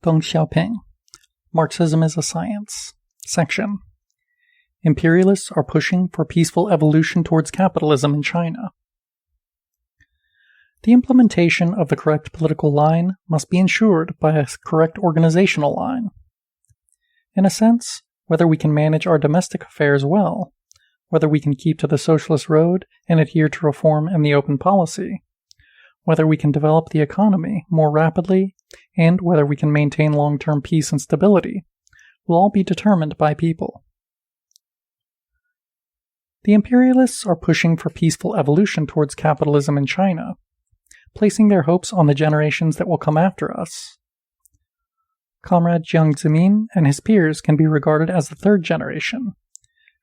Deng Xiaoping, Marxism is a Science. Section. Imperialists are pushing for peaceful evolution towards capitalism in China. The implementation of the correct political line must be ensured by a correct organizational line. In a sense, whether we can manage our domestic affairs well, whether we can keep to the socialist road and adhere to reform and the open policy, whether we can develop the economy more rapidly, and whether we can maintain long-term peace and stability, will all be determined by people. The imperialists are pushing for peaceful evolution towards capitalism in China, placing their hopes on the generations that will come after us. Comrade Jiang Zemin and his peers can be regarded as the third generation,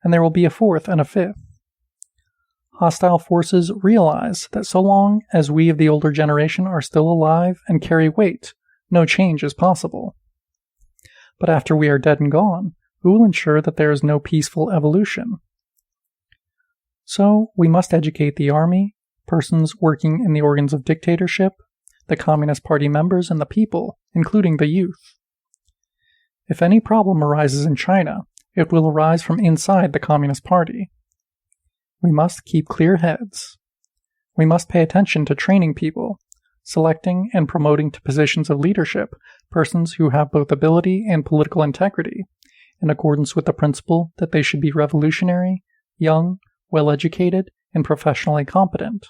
and there will be a fourth and a fifth. Hostile forces realize that so long as we of the older generation are still alive and carry weight, no change is possible. But after we are dead and gone, who will ensure that there is no peaceful evolution? So, we must educate the army, persons working in the organs of dictatorship, the Communist Party members, and the people, including the youth. If any problem arises in China, it will arise from inside the Communist Party. We must keep clear heads. We must pay attention to training people, selecting and promoting to positions of leadership persons who have both ability and political integrity, in accordance with the principle that they should be revolutionary, young, well-educated, and professionally competent.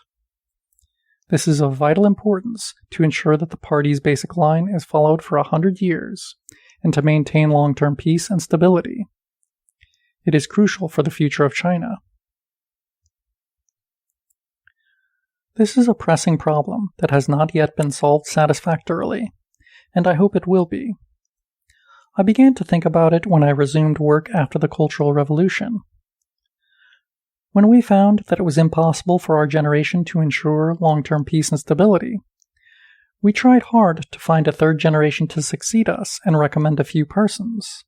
This is of vital importance to ensure that the party's basic line is followed for 100 years, and to maintain long-term peace and stability. It is crucial for the future of China. This is a pressing problem that has not yet been solved satisfactorily, and I hope it will be. I began to think about it when I resumed work after the Cultural Revolution. When we found that it was impossible for our generation to ensure long-term peace and stability, we tried hard to find a third generation to succeed us and recommend a few persons.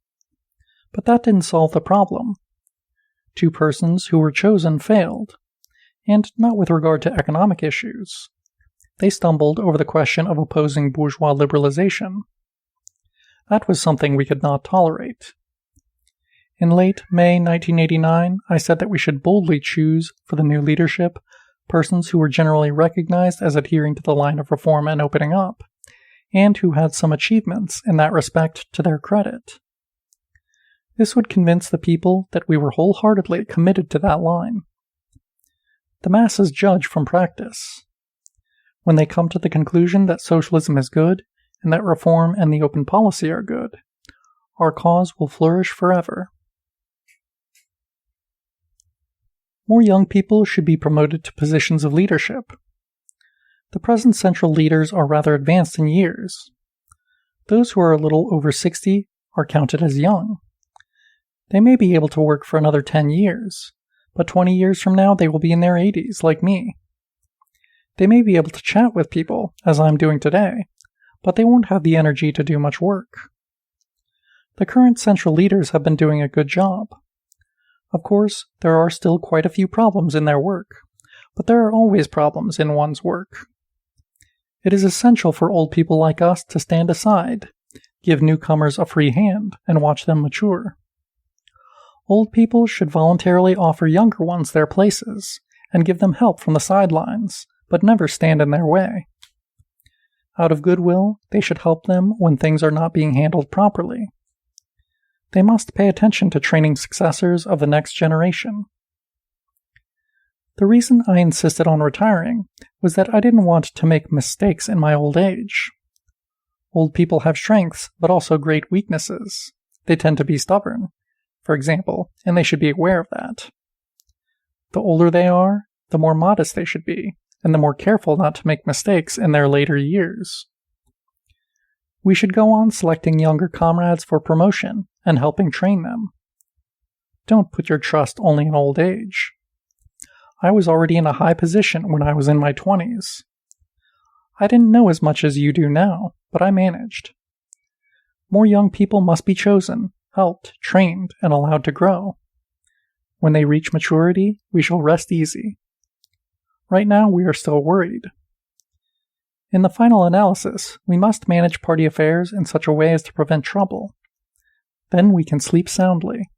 But that didn't solve the problem. 2 persons who were chosen failed, and not with regard to economic issues. They stumbled over the question of opposing bourgeois liberalization. That was something we could not tolerate. In late May 1989, I said that we should boldly choose for the new leadership persons who were generally recognized as adhering to the line of reform and opening up, and who had some achievements in that respect to their credit. This would convince the people that we were wholeheartedly committed to that line. The masses judge from practice. When they come to the conclusion that socialism is good, and that reform and the open policy are good, our cause will flourish forever. More young people should be promoted to positions of leadership. The present central leaders are rather advanced in years. Those who are a little over 60 are counted as young. They may be able to work for another 10 years, but 20 years from now they will be in their 80s, like me. They may be able to chat with people, as I'm doing today, but they won't have the energy to do much work. The current central leaders have been doing a good job. Of course, there are still quite a few problems in their work, but there are always problems in one's work. It is essential for old people like us to stand aside, give newcomers a free hand, and watch them mature. Old people should voluntarily offer younger ones their places, and give them help from the sidelines, but never stand in their way. Out of goodwill, they should help them when things are not being handled properly. They must pay attention to training successors of the next generation. The reason I insisted on retiring was that I didn't want to make mistakes in my old age. Old people have strengths, but also great weaknesses. They tend to be stubborn, for example, and they should be aware of that. The older they are, the more modest they should be, and the more careful not to make mistakes in their later years. We should go on selecting younger comrades for promotion and helping train them. Don't put your trust only in old age. I was already in a high position when I was in my 20s. I didn't know as much as you do now, but I managed. More young people must be chosen, helped, trained, and allowed to grow. When they reach maturity, we shall rest easy. Right now we are still worried. In the final analysis, we must manage party affairs in such a way as to prevent trouble. Then we can sleep soundly.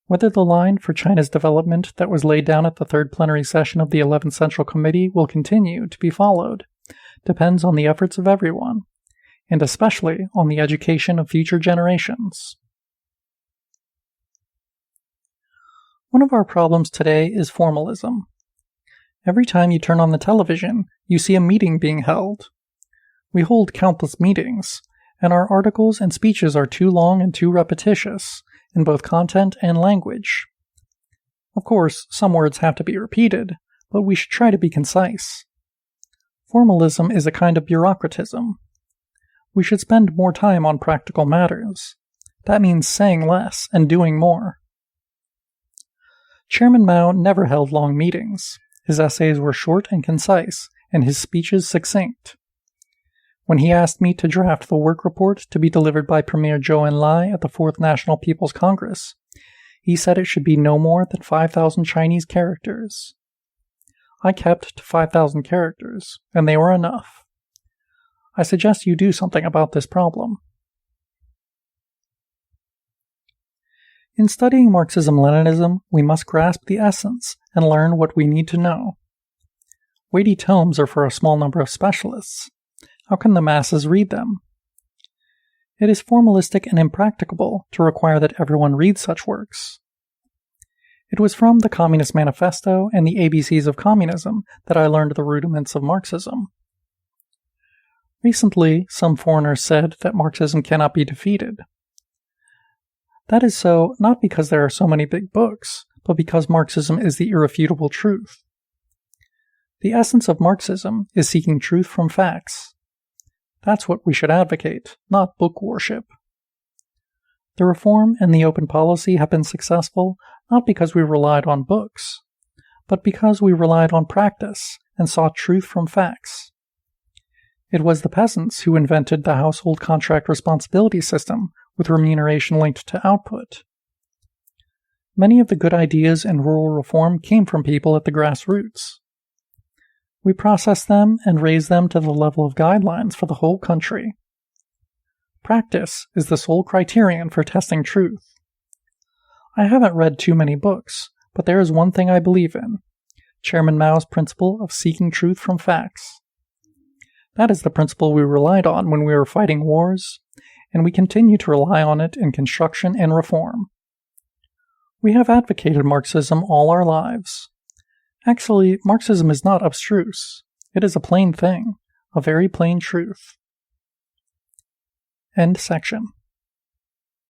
Whether the line for China's development that was laid down at the third plenary session of the 11th Central Committee will continue to be followed depends on the efforts of everyone, and especially on the education of future generations. One of our problems today is formalism. Every time you turn on the television, you see a meeting being held. We hold countless meetings, and our articles and speeches are too long and too repetitious in both content and language. Of course, some words have to be repeated, but we should try to be concise. Formalism is a kind of bureaucratism. We should spend more time on practical matters. That means saying less and doing more. Chairman Mao never held long meetings. His essays were short and concise, and his speeches succinct. When he asked me to draft the work report to be delivered by Premier Zhou Enlai at the 4th National People's Congress, he said it should be no more than 5,000 Chinese characters. I kept to 5,000 characters, and they were enough. I suggest you do something about this problem. In studying Marxism-Leninism, we must grasp the essence and learn what we need to know. Weighty tomes are for a small number of specialists. How can the masses read them? It is formalistic and impracticable to require that everyone read such works. It was from the Communist Manifesto and the ABCs of Communism that I learned the rudiments of Marxism. Recently, some foreigners said that Marxism cannot be defeated. That is so not because there are so many big books, but because Marxism is the irrefutable truth. The essence of Marxism is seeking truth from facts. That's what we should advocate, not book worship. The reform and the open policy have been successful not because we relied on books, but because we relied on practice and sought truth from facts. It was the peasants who invented the household contract responsibility system with remuneration linked to output. Many of the good ideas in rural reform came from people at the grassroots. We processed them and raised them to the level of guidelines for the whole country. Practice is the sole criterion for testing truth. I haven't read too many books, but there is one thing I believe in: Chairman Mao's principle of seeking truth from facts. That is the principle we relied on when we were fighting wars, and we continue to rely on it in construction and reform. We have advocated Marxism all our lives. Actually, Marxism is not abstruse. It is a plain thing, a very plain truth. End section.